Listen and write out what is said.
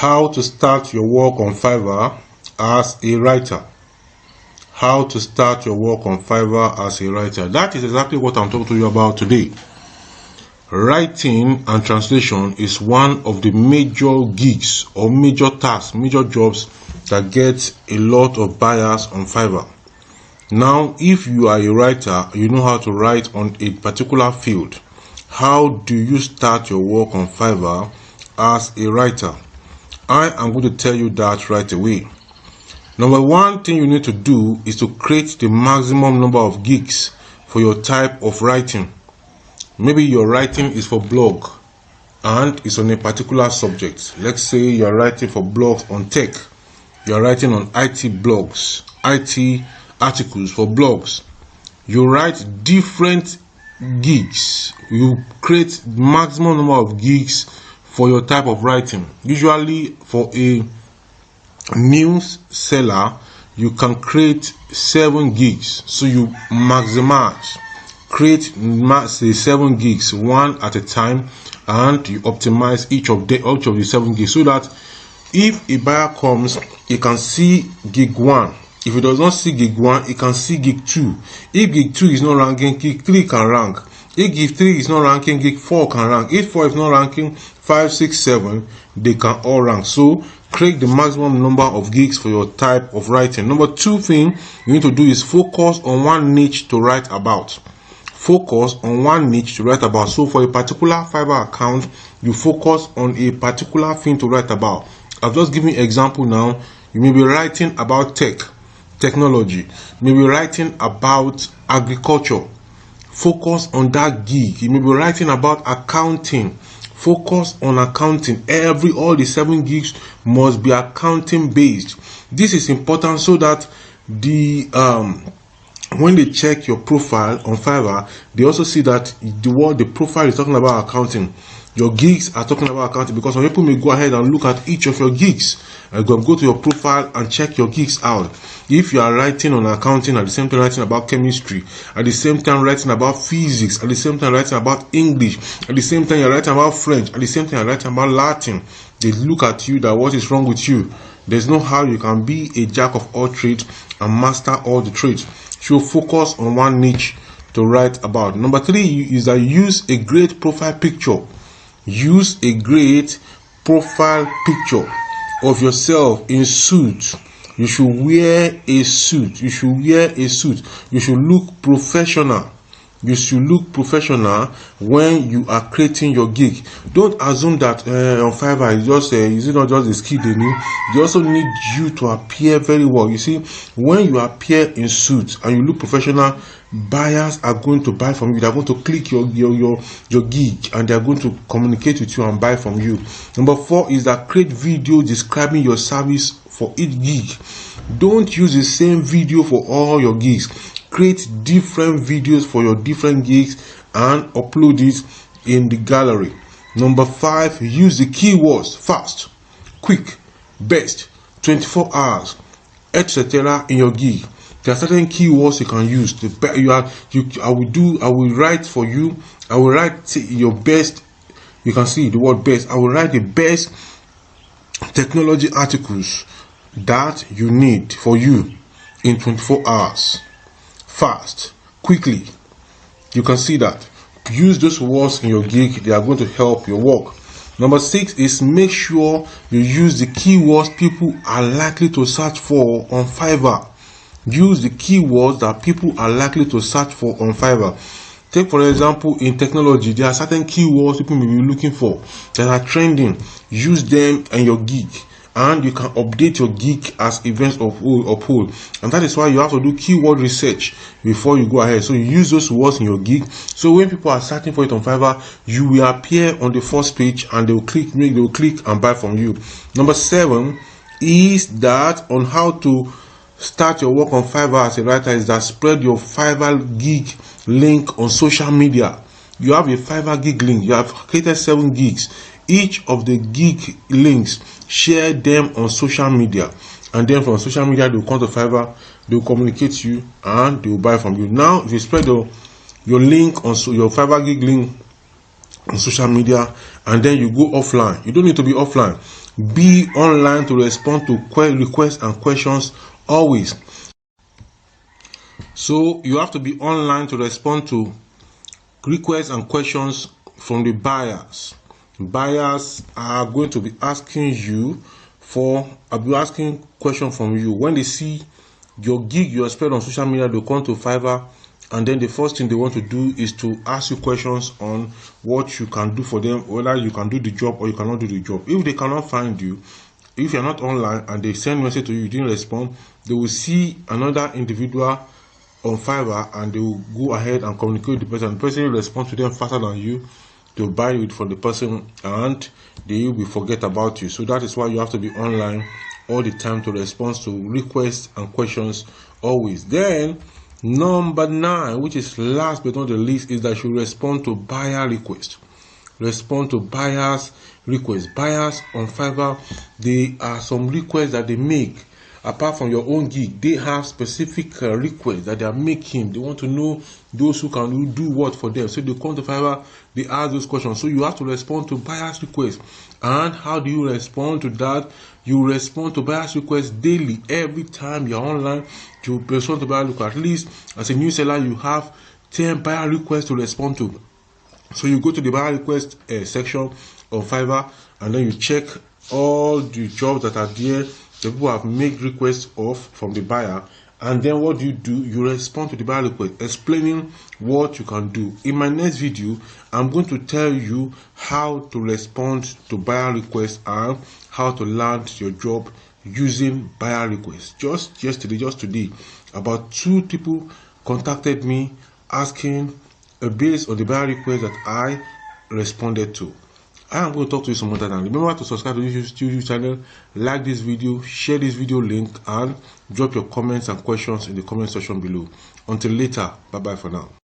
How to start your work on Fiverr as a writer. How to start your work on Fiverr as a writer. That is exactly what I'm talking to you about today. Writing and translation is one of the major gigs or major tasks, major jobs that get a lot of buyers on Fiverr. Now, if you are a writer, you know how to write on a particular field. How do you start your work on Fiverr as a writer? I am going to tell you that right away. Number one thing you need to do is to create the maximum number of gigs for your type of writing. Maybe your writing is for blog and it's on a particular subject. Let's say you're writing for blogs on tech. You're writing on IT blogs, IT articles for blogs. You write different gigs. You create maximum number of gigs for your type of writing. Usually for a news seller, you can create 7 gigs. So you maximize, create 7 gigs, one at a time, and you optimize each of the 7 gigs so that if a buyer comes, he can see gig 1. If he does not see gig 1, he can see gig 2. If gig 2 is not ranking, gig 3 can rank. If gig 3 is not ranking, gig 4 can rank. If 4 is not ranking, 5, 6, 7, they can all rank. So create the maximum number of gigs for your type of writing. Number 2 thing you need to do is focus on one niche to write about. Focus on one niche to write about. So for a particular Fiverr account, you focus on a particular thing to write about. I've just given an example now. You may be writing about technology. You may be writing about agriculture. Focus on that gig. You may be writing about accounting. Focus on accounting. All the 7 gigs must be accounting based. This is important so that when they check your profile on Fiverr, they also see that the profile is talking about accounting. Your gigs are talking about accounting, because some people may go ahead and look at each of your gigs and go to your profile and check your gigs out. If you are writing on accounting, at the same time writing about chemistry, at the same time writing about physics, at the same time writing about English, at the same time you're writing about French, at the same time you're writing about Latin, they look at you that what is wrong with you. There's no how you can be a jack of all trades and master all the trades. So focus on one niche to write about. Number 3 is that use a great profile picture. Use a great profile picture of yourself in suit. You should wear a suit. You should look professional. You should look professional when you are creating your gig. Don't assume that on Fiverr is it not just the skill they need. They also need you to appear very well. You see, when you appear in suit and you look professional, buyers are going to buy from you. They are going to click your gig and they are going to communicate with you and buy from you. Number 4 is that create video describing your service for each gig. Don't use the same video for all your gigs. Create different videos for your different gigs and upload it in the gallery. Number 5, use the keywords fast, quick, best, 24 hours, etc. in your gig. There are certain keywords you can use. I will write for you. I will write your best. You can see the word best. I will write the best technology articles that you need for you in 24 hours. Fast, quickly. You can see that. Use those words in your gig. They are going to help your work. Number 6 is make sure you use the keywords people are likely to search for on Fiverr. Use the keywords that people are likely to search for on Fiverr. Take for example, in technology, there are certain keywords people may be looking for that are trending. Use them in your gig, and you can update your gig as events uphold. And that is why you have to do keyword research before you go ahead. So you use those words in your gig. So when people are searching for it on Fiverr, you will appear on the first page and they will click and buy from you. Number 7 is that on how to start your work on Fiverr as a writer is that spread your Fiverr gig link on social media. You have a Fiverr gig link. You have created 7 gigs. Each of the gig links, share them on social media, and then from social media they will come to Fiverr, they will communicate to you and they will buy from you. Now if you spread your link on your Fiverr gig link on social media and then you go offline, you don't need to be offline. Be online to respond to requests and questions always. So you have to be online to respond to requests and questions from the buyers. Buyers are going to be asking you asking questions from you. When they see your gig you are spread on social media, they come to Fiverr, and then the first thing they want to do is to ask you questions on what you can do for them, whether you can do the job or you cannot do the job. If they cannot find you, if you're not online and they send message to you, you didn't respond, they will see another individual on Fiverr and they will go ahead and communicate with the person. The person will respond to them faster than you to buy it from the person, and they will forget about you. So that is why you have to be online all the time to respond to requests and questions always. Then number 9, which is last but not the least, is that you respond to buyer requests. Respond to buyers requests. Buyers on Fiverr, there are some requests that they make. Apart from your own gig, they have specific requests that they are making. They want to know those who can do what for them. So they come to Fiverr, they ask those questions. So you have to respond to buyers' requests. And how do you respond to that? You respond to buyers' requests daily. Every time you're online, you respond to buyer requests. At least as a new seller, you have 10 buyer requests to respond to. So you go to the buyer request section of Fiverr, and then you check all the jobs that are there. The people have made requests of from the buyer, and then what do? You respond to the buyer request, explaining what you can do. In my next video, I'm going to tell you how to respond to buyer requests and how to land your job using buyer requests. Just today, about 2 people contacted me asking based on the buyer request that I responded to. I am going to talk to you some other time. Remember to subscribe to this YouTube channel, like this video, share this video link, and drop your comments and questions in the comment section below. Until later, bye bye for now.